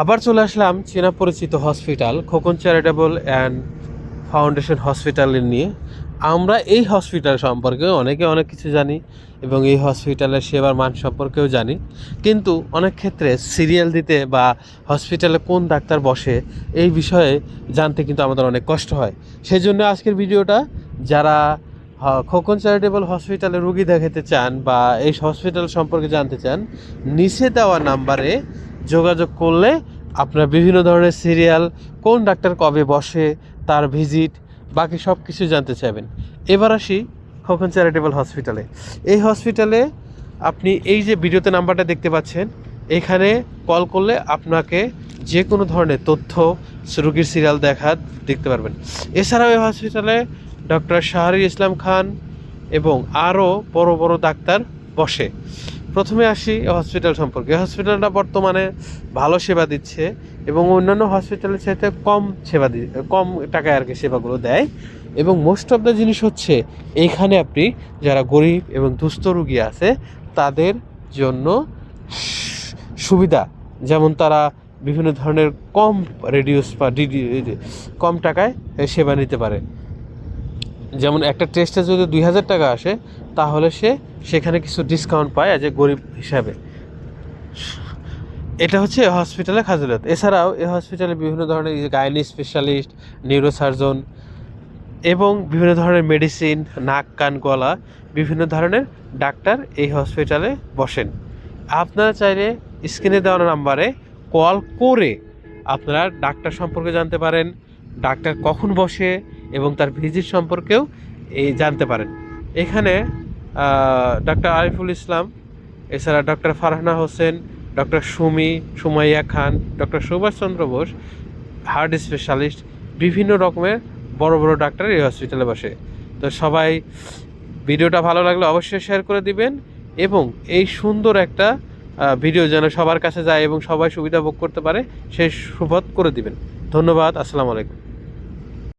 আবার চলে আসলাম চেনা পরিচিত hospital Khokon charitable and foundation হসপিটালের নিয়ে। আমরা এই হসপিটাল সম্পর্কে অনেকে অনেক কিছু জানি এবং এই হসপিটালের সেবার মান সম্পর্কেও জানি, কিন্তু অনেক ক্ষেত্রে সিরিয়াল দিতে বা হসপিটালে কোন ডাক্তার বসে এই বিষয়ে জানতে কিন্তু আমাদের অনেক কষ্ট হয়। সেই জন্য আজকের ভিডিওটা, যারা খোকন চ্যারিটেবল হসপিটালে রুগী দেখাতে চান বা এই হসপিটাল সম্পর্কে জানতে চান, নিচে দেওয়া নাম্বারে যোগাযোগ করলে আপনার বিভিন্ন ধরনের সিরিয়াল, কোন ডাক্তার কবে বসে, তার ভিজিট, বাকি সব কিছু জানতে চাইবেন। এবার আসি খোকন চ্যারিটেবল হসপিটালে। এই হসপিটালে আপনি এই যে ভিডিওতে নাম্বারটা দেখতে পাচ্ছেন, এখানে কল করলে আপনাকে যে কোনো ধরনের তথ্য, রুগীর সিরিয়াল দেখতে পারবেন। এছাড়াও এই হসপিটালে ডক্টর শাহরি ইসলাম খান এবং আরও বড় বড় ডাক্তার বসে। প্রথমে আসি হসপিটাল সম্পর্কে। হসপিটালটা বর্তমানে ভালো সেবা দিচ্ছে এবং অন্যান্য হসপিটালের সাথে কম টাকায় আর কি সেবাগুলো দেয়। এবং মোস্ট অফ দ্য জিনিস হচ্ছে, এইখানে আপনি যারা গরিব এবং দুস্থ রুগী আছে তাদের জন্য সুবিধা, যেমন তারা বিভিন্ন ধরনের কম রেডিউস বা কম টাকায় সেবা নিতে পারে। যেমন একটা টেস্টে যদি 2000 টাকা আসে, তাহলে সে সেখানে কিছু ডিসকাউন্ট পায় অ্যাজ এ গরিব হিসাবে। এটা হচ্ছে হসপিটালের খাজুলত। এছাড়াও এই হসপিটালে বিভিন্ন ধরনের গাইনি স্পেশালিস্ট, নিউরোসার্জন এবং বিভিন্ন ধরনের মেডিসিন, নাক কান গলা, বিভিন্ন ধরনের ডাক্তার এই হসপিটালে বসেন। আপনারা চাইলে স্ক্রিনে দেওয়া নাম্বারে কল করে আপনারা ডাক্তার সম্পর্কে জানতে পারেন, ডাক্তার কখন বসে এবং তার ভিজিট সম্পর্কেও জানতে পারেন। এখানে ডক্টর আরিফুল ইসলাম, এছাড়া doctor Farhana Hossain, doctor Sumaiya Khan, doctor Subhashchandra Bose, heart specialist, বিভিন্ন রকমের বড় বড় ডাক্তার এই হসপিটালে বসে। তো সবাই ভিডিওটা ভালো লাগলে অবশ্যই শেয়ার করে দিবেন এবং এই সুন্দর একটা ভিডিও যেন সবার কাছে যায় এবং সবাই সুবিধা ভোগ করতে পারে সেই সুপথ করে দিবেন। ধন্যবাদ। আসসালামু আলাইকুম।